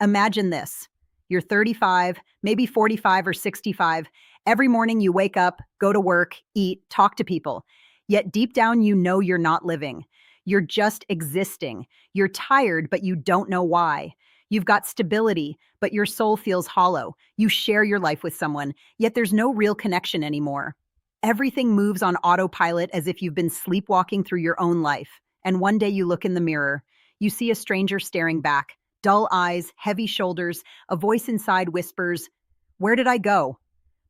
Imagine this. You're 35, maybe 45 or 65. Every morning you wake up, go to work, eat, talk to people. Yet deep down you know you're not living. You're just existing. You're tired, but you don't know why. You've got stability, but your soul feels hollow. You share your life with someone, yet there's no real connection anymore. Everything moves on autopilot as if you've been sleepwalking through your own life. And one day you look in the mirror. You see a stranger staring back. Dull eyes, heavy shoulders, a voice inside whispers, "Where did I go?"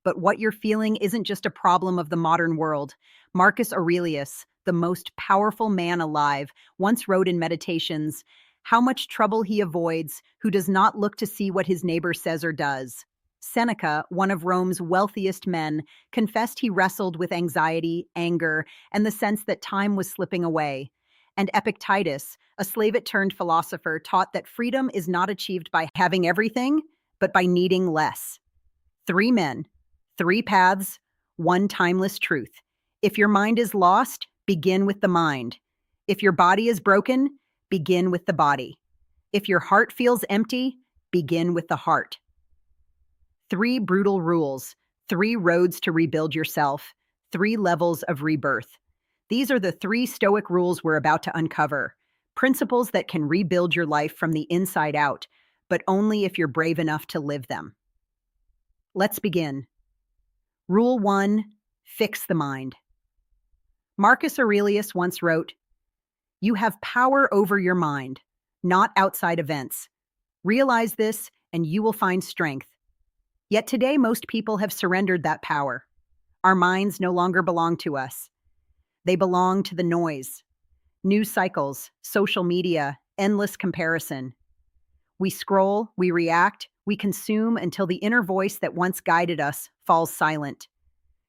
But what you're feeling isn't just a problem of the modern world. Marcus Aurelius, the most powerful man alive, once wrote in Meditations, how much trouble he avoids who does not look to see what his neighbor says or does. Seneca, one of Rome's wealthiest men, confessed he wrestled with anxiety, anger, and the sense that time was slipping away. And Epictetus, a slave-it-turned philosopher, taught that freedom is not achieved by having everything, but by needing less. Three men, three paths, one timeless truth. If your mind is lost, begin with the mind. If your body is broken, begin with the body. If your heart feels empty, begin with the heart. Three brutal rules, three roads to rebuild yourself, three levels of rebirth. These are the three Stoic rules we're about to uncover. Principles that can rebuild your life from the inside out, but only if you're brave enough to live them. Let's begin. Rule 1, fix the mind. Marcus Aurelius once wrote, "You have power over your mind, not outside events. Realize this, and you will find strength." Yet today, most people have surrendered that power. Our minds no longer belong to us. They belong to the noise. News cycles, social media, endless comparison. We scroll, we react, we consume until the inner voice that once guided us falls silent.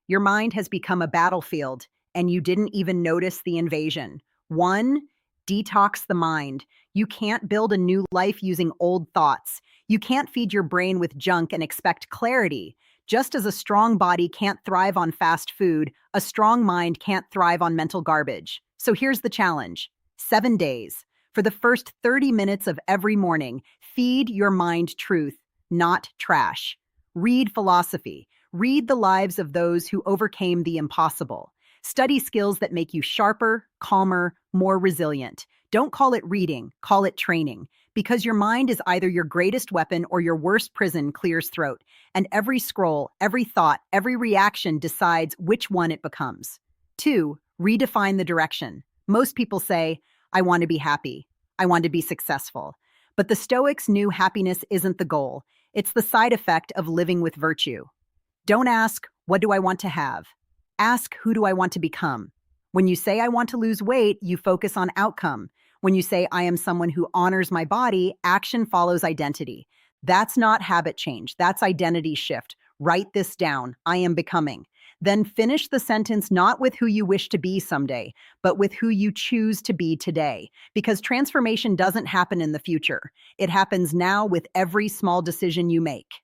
Your mind has become a battlefield, and you didn't even notice the invasion. 1, detox the mind. You can't build a new life using old thoughts. You can't feed your brain with junk and expect clarity. Just as a strong body can't thrive on fast food, a strong mind can't thrive on mental garbage. So here's the challenge. 7 days. For the first 30 minutes of every morning, feed your mind truth, not trash. Read philosophy. Read the lives of those who overcame the impossible. Study skills that make you sharper, calmer, more resilient. Don't call it reading, call it training. Because your mind is either your greatest weapon or your worst prison, clears throat. And every scroll, every thought, every reaction decides which one it becomes. 2, redefine the direction. Most people say, "I want to be happy. I want to be successful." But the Stoics knew happiness isn't the goal. It's the side effect of living with virtue. Don't ask, "What do I want to have?" Ask, "Who do I want to become?" When you say, "I want to lose weight," you focus on outcome. When you say, "I am someone who honors my body," action follows identity. That's not habit change. That's identity shift. Write this down. I am becoming. Then finish the sentence not with who you wish to be someday, but with who you choose to be today. Because transformation doesn't happen in the future. It happens now with every small decision you make.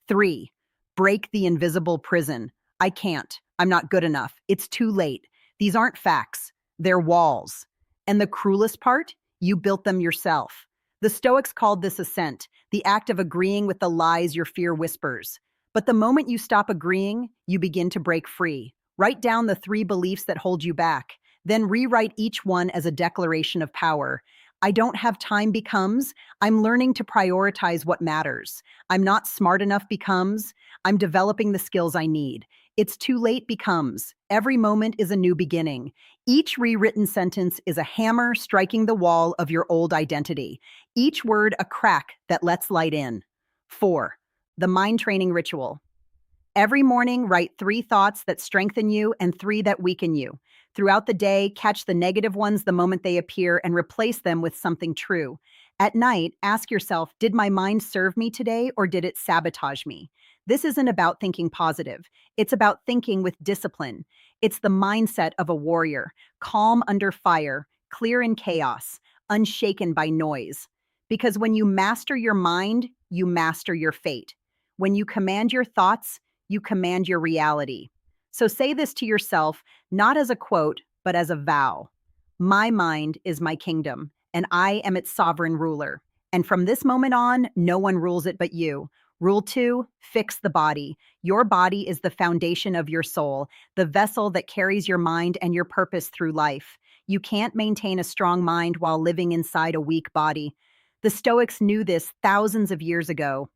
3, break the invisible prison. "I can't. I'm not good enough. It's too late." These aren't facts. They're walls. And the cruelest part? You built them yourself. The Stoics called this assent, the act of agreeing with the lies your fear whispers. But the moment you stop agreeing, you begin to break free. Write down the 3 beliefs that hold you back. Then rewrite each one as a declaration of power. "I don't have time" becomes, "I'm learning to prioritize what matters." "I'm not smart enough" becomes, "I'm developing the skills I need." "It's too late" becomes, "Every moment is a new beginning." Each rewritten sentence is a hammer striking the wall of your old identity. Each word a crack that lets light in. 4, the mind training ritual. Every morning, write 3 thoughts that strengthen you and 3 that weaken you. Throughout the day, catch the negative ones the moment they appear and replace them with something true. At night, ask yourself, did my mind serve me today or did it sabotage me? This isn't about thinking positive. It's about thinking with discipline. It's the mindset of a warrior, calm under fire, clear in chaos, unshaken by noise. Because when you master your mind, you master your fate. When you command your thoughts, you command your reality. So say this to yourself, not as a quote, but as a vow. My mind is my kingdom, and I am its sovereign ruler. And from this moment on, no one rules it but you. Rule 2, fix the body. Your body is the foundation of your soul, the vessel that carries your mind and your purpose through life. You can't maintain a strong mind while living inside a weak body. The Stoics knew this thousands of years ago.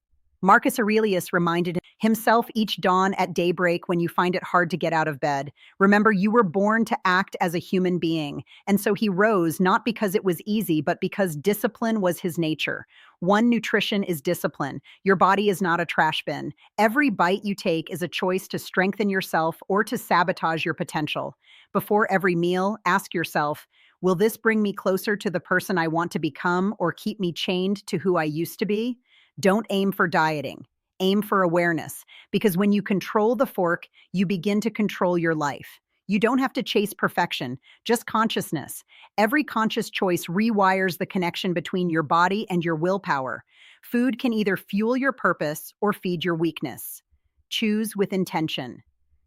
Marcus Aurelius reminded himself each dawn at daybreak when you find it hard to get out of bed. Remember, you were born to act as a human being. And so he rose not because it was easy, but because discipline was his nature. One, nutrition is discipline. Your body is not a trash bin. Every bite you take is a choice to strengthen yourself or to sabotage your potential. Before every meal, ask yourself, will this bring me closer to the person I want to become or keep me chained to who I used to be? Don't aim for dieting. Aim for awareness, because when you control the fork, you begin to control your life. You don't have to chase perfection, just consciousness. Every conscious choice rewires the connection between your body and your willpower. Food can either fuel your purpose or feed your weakness. Choose with intention.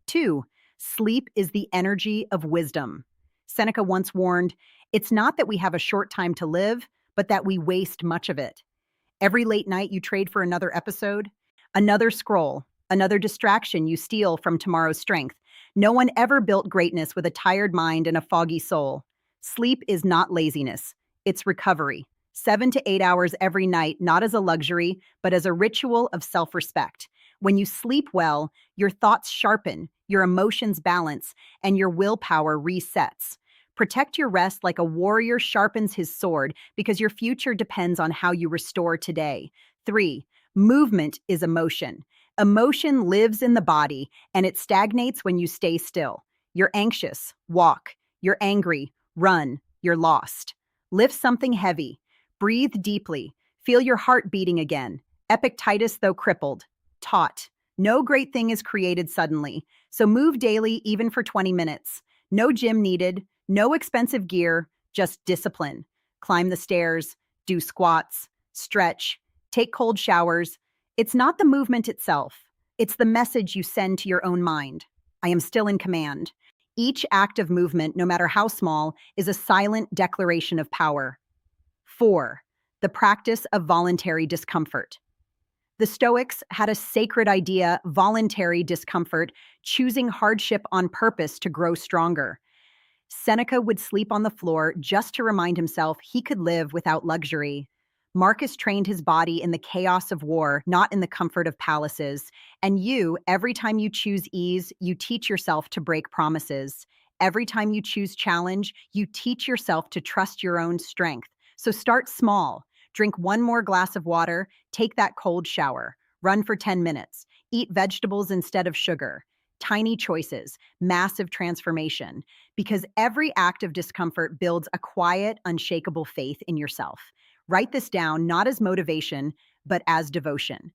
2, sleep is the energy of wisdom. Seneca once warned, it's not that we have a short time to live, but that we waste much of it. Every late night you trade for another episode, another scroll, another distraction you steal from tomorrow's strength. No one ever built greatness with a tired mind and a foggy soul. Sleep is not laziness, it's recovery. 7 to 8 hours every night, not as a luxury, but as a ritual of self-respect. When you sleep well, your thoughts sharpen, your emotions balance, and your willpower resets. Protect your rest like a warrior sharpens his sword, because your future depends on how you restore today. 3, movement is emotion. Emotion lives in the body, and it stagnates when you stay still. You're anxious, walk. You're angry, run. You're lost. Lift something heavy. Breathe deeply. Feel your heart beating again. Epictetus, though crippled, taught. No great thing is created suddenly, so move daily, even for 20 minutes. No gym needed. No expensive gear, just discipline. Climb the stairs, do squats, stretch, take cold showers. It's not the movement itself. It's the message you send to your own mind. I am still in command. Each act of movement, no matter how small, is a silent declaration of power. 4, the practice of voluntary discomfort. The Stoics had a sacred idea, voluntary discomfort, choosing hardship on purpose to grow stronger. Seneca would sleep on the floor just to remind himself he could live without luxury. Marcus trained his body in the chaos of war, not in the comfort of palaces. And you, every time you choose ease, you teach yourself to break promises. Every time you choose challenge, you teach yourself to trust your own strength. So start small. Drink one more glass of water, take that cold shower, run for 10 minutes, eat vegetables instead of sugar. Tiny choices, massive transformation, because every act of discomfort builds a quiet, unshakable faith in yourself. Write this down not as motivation, but as devotion.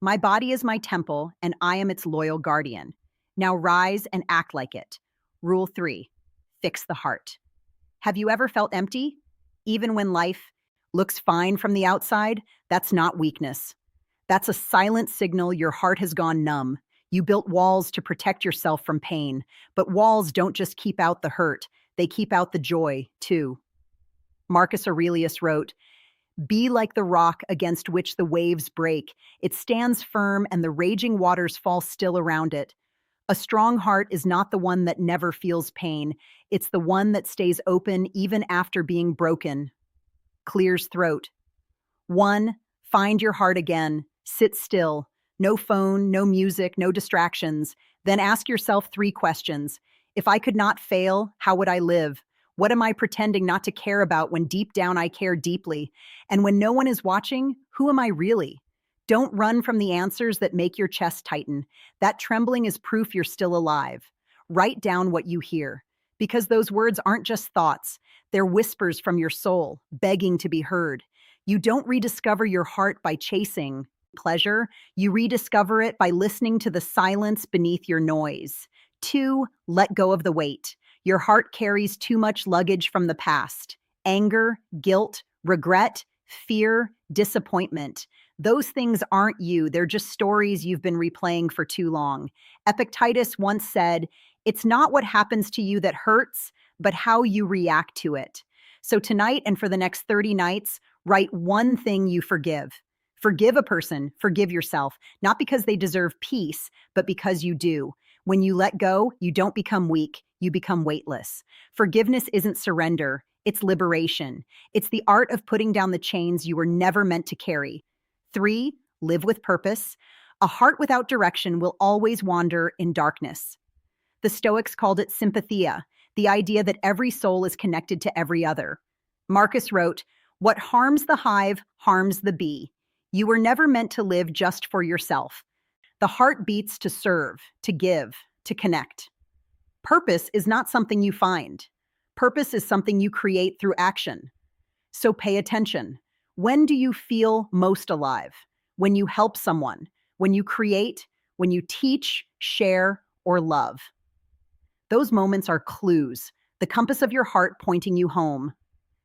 My body is my temple, and I am its loyal guardian. Now rise and act like it. Rule 3, fix the heart. Have you ever felt empty? Even when life looks fine from the outside, that's not weakness. That's a silent signal your heart has gone numb. You built walls to protect yourself from pain, but walls don't just keep out the hurt, they keep out the joy, too. Marcus Aurelius wrote, "Be like the rock against which the waves break. It stands firm and the raging waters fall still around it. A strong heart is not the one that never feels pain. It's the one that stays open even after being broken." Clears throat. 1, find your heart again. Sit still. No phone, no music, no distractions. Then ask yourself 3 questions. If I could not fail, how would I live? What am I pretending not to care about when deep down I care deeply? And when no one is watching, who am I really? Don't run from the answers that make your chest tighten. That trembling is proof you're still alive. Write down what you hear, because those words aren't just thoughts. They're whispers from your soul, begging to be heard. You don't rediscover your heart by chasing pleasure. You rediscover it by listening to the silence beneath your noise. 2, let go of the weight. Your heart carries too much luggage from the past. Anger, guilt, regret, fear, disappointment. Those things aren't you. They're just stories you've been replaying for too long. Epictetus once said, "It's not what happens to you that hurts, but how you react to it." So tonight and for the next 30 nights, Write one thing you forgive. Forgive a person, forgive yourself, not because they deserve peace, but because you do. When you let go, you don't become weak, you become weightless. Forgiveness isn't surrender, it's liberation. It's the art of putting down the chains you were never meant to carry. 3, live with purpose. A heart without direction will always wander in darkness. The Stoics called it sympathia, the idea that every soul is connected to every other. Marcus wrote, "What harms the hive harms the bee. You were never meant to live just for yourself. The heart beats to serve, to give, to connect." Purpose is not something you find. Purpose is something you create through action. So pay attention. When do you feel most alive? When you help someone, when you create, when you teach, share, or love. Those moments are clues, the compass of your heart pointing you home.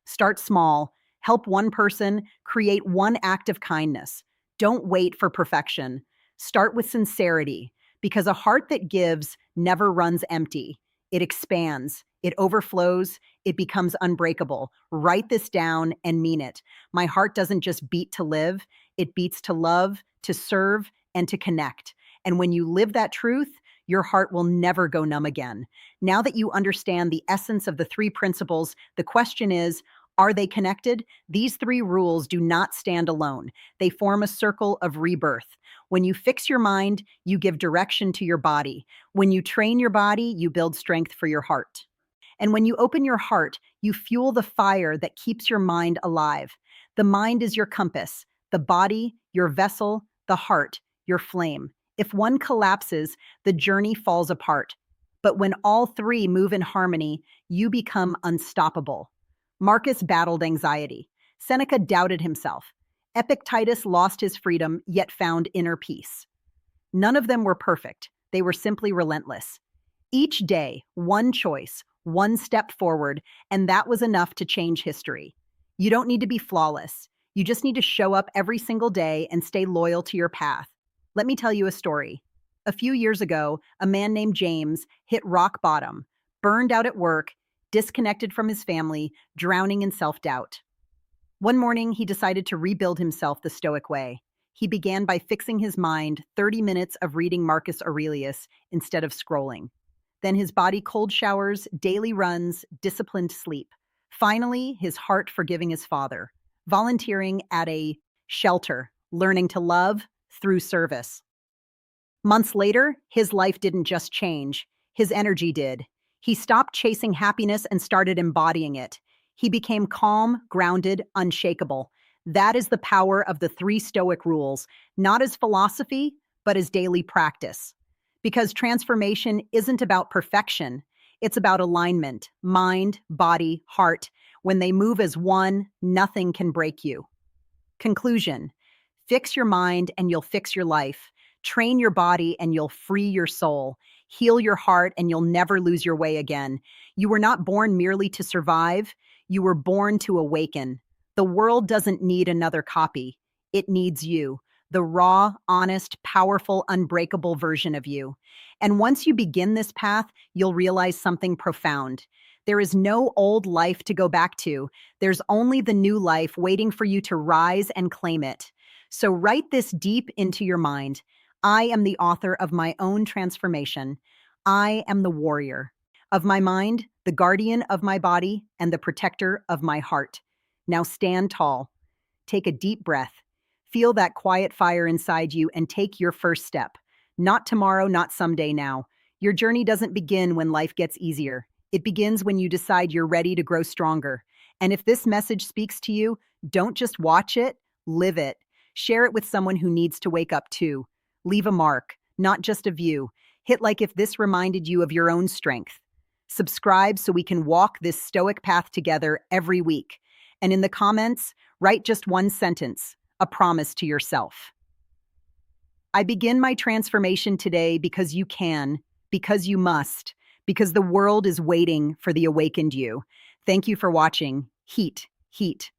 Start small, help one person, create one act of kindness. Don't wait for perfection. Start with sincerity, because a heart that gives never runs empty. It expands, it overflows, it becomes unbreakable. Write this down and mean it. My heart doesn't just beat to live, it beats to love, to serve, and to connect. And when you live that truth, your heart will never go numb again. Now that you understand the essence of the 3 principles, the question is, are they connected? These 3 rules do not stand alone. They form a circle of rebirth. When you fix your mind, you give direction to your body. When you train your body, you build strength for your heart. And when you open your heart, you fuel the fire that keeps your mind alive. The mind is your compass, the body, your vessel, the heart, your flame. If one collapses, the journey falls apart. But when all 3 move in harmony, you become unstoppable. Marcus battled anxiety. Seneca doubted himself. Epictetus lost his freedom, yet found inner peace. None of them were perfect. They were simply relentless. Each day, one choice, one step forward, and that was enough to change history. You don't need to be flawless. You just need to show up every single day and stay loyal to your path. Let me tell you a story. A few years ago, a man named James hit rock bottom, burned out at work, disconnected from his family, drowning in self-doubt. One morning, he decided to rebuild himself the Stoic way. He began by fixing his mind, 30 minutes of reading Marcus Aurelius instead of scrolling. Then his body cold showers, daily runs, disciplined sleep. Finally, his heart forgiving his father, volunteering at a shelter, learning to love through service. Months later, his life didn't just change, his energy did. He stopped chasing happiness and started embodying it. He became calm, grounded, unshakable. That is the power of the 3 Stoic rules, not as philosophy, but as daily practice. Because transformation isn't about perfection, it's about alignment, mind, body, heart. When they move as one, nothing can break you. Conclusion: fix your mind and you'll fix your life. Train your body and you'll free your soul. Heal your heart and you'll never lose your way again. You were not born merely to survive. You were born to awaken. The world doesn't need another copy. It needs you, the raw, honest, powerful, unbreakable version of you. And once you begin this path, you'll realize something profound. There is no old life to go back to. There's only the new life waiting for you to rise and claim it. So write this deep into your mind. I am the author of my own transformation. I am the warrior of my mind, the guardian of my body, and the protector of my heart. Now stand tall. Take a deep breath. Feel that quiet fire inside you and take your first step. Not tomorrow, not someday now. Your journey doesn't begin when life gets easier. It begins when you decide you're ready to grow stronger. And if this message speaks to you, don't just watch it, live it. Share it with someone who needs to wake up too. Leave a mark, not just a view. Hit like if this reminded you of your own strength. Subscribe so we can walk this Stoic path together every week. And in the comments, write just one sentence, a promise to yourself. I begin my transformation today because you can, because you must, because the world is waiting for the awakened you. Thank you for watching. Heat, heat.